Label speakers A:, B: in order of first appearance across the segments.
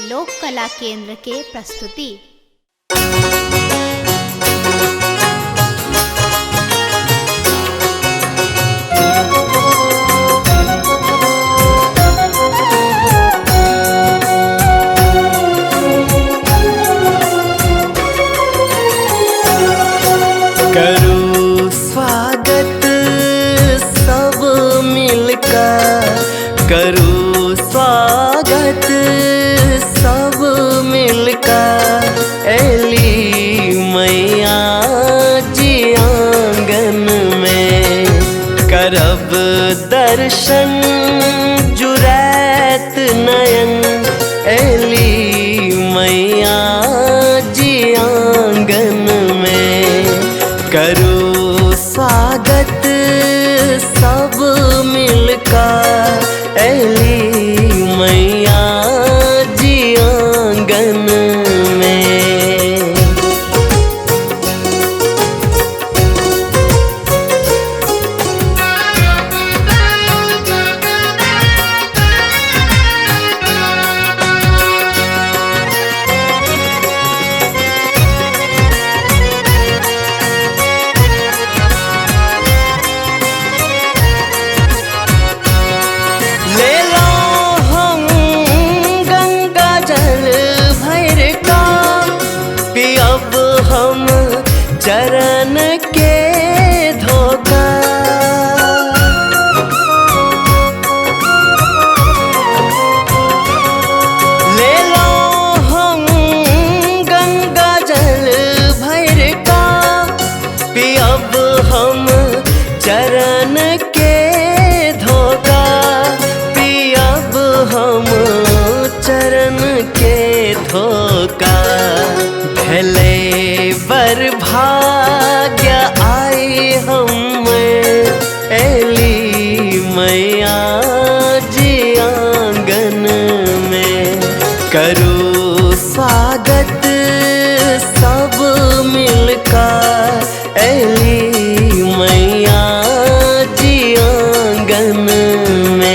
A: लोक कला केंद्र के प्रस्तुति।
B: करूं स्वागत सब मिलकर, करूं स्वागत सब मिलकर, एली मैया जी आंगन में करब दर्शन जुरैत नयन, एली मैया जी आंगन में करूं स्वागत सब मिलकर, एली मैया जी आंगन में। चरण के धोखा ले लो हम गंगा जल भर का, पियब हम चरण के धोखा, पियब हम चरण के धोखा। भले बर भाग्य आई हम, एली मैया जी आंगन में करूं स्वागत सब मिलकर, एली मैया जी आंगन में।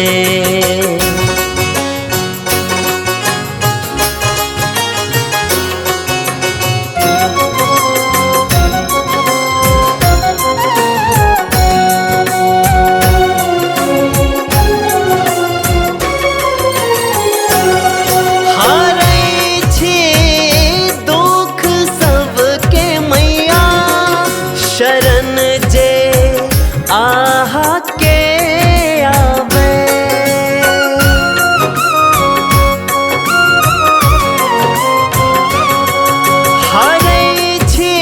B: शरण जे आहा के आवे, हरै छे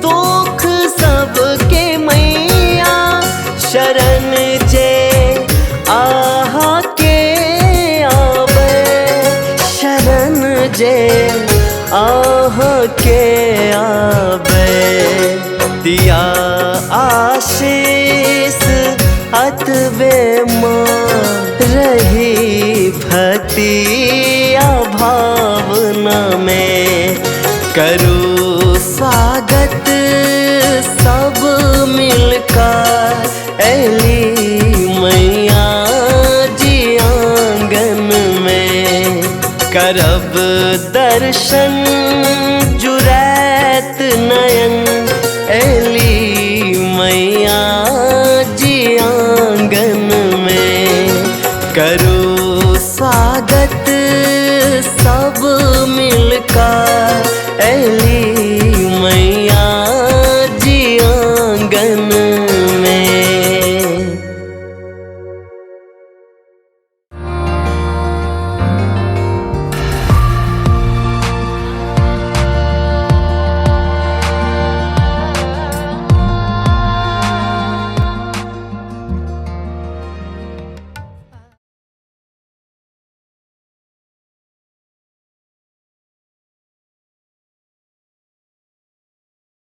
B: दुख सबके मैया, शरण जे आहा के आवे, शरण जे आहा के आवे। दिया आशीष अतबे माँ रही भक्तिया भावना में, करूं स्वागत सब मिलकर, एली मैया जी आंगन में करब दर्शन जुरैत नयन, एली मैया जी आंगन में करूं स्वागत सब मिलकर, एली मैया जी आंगन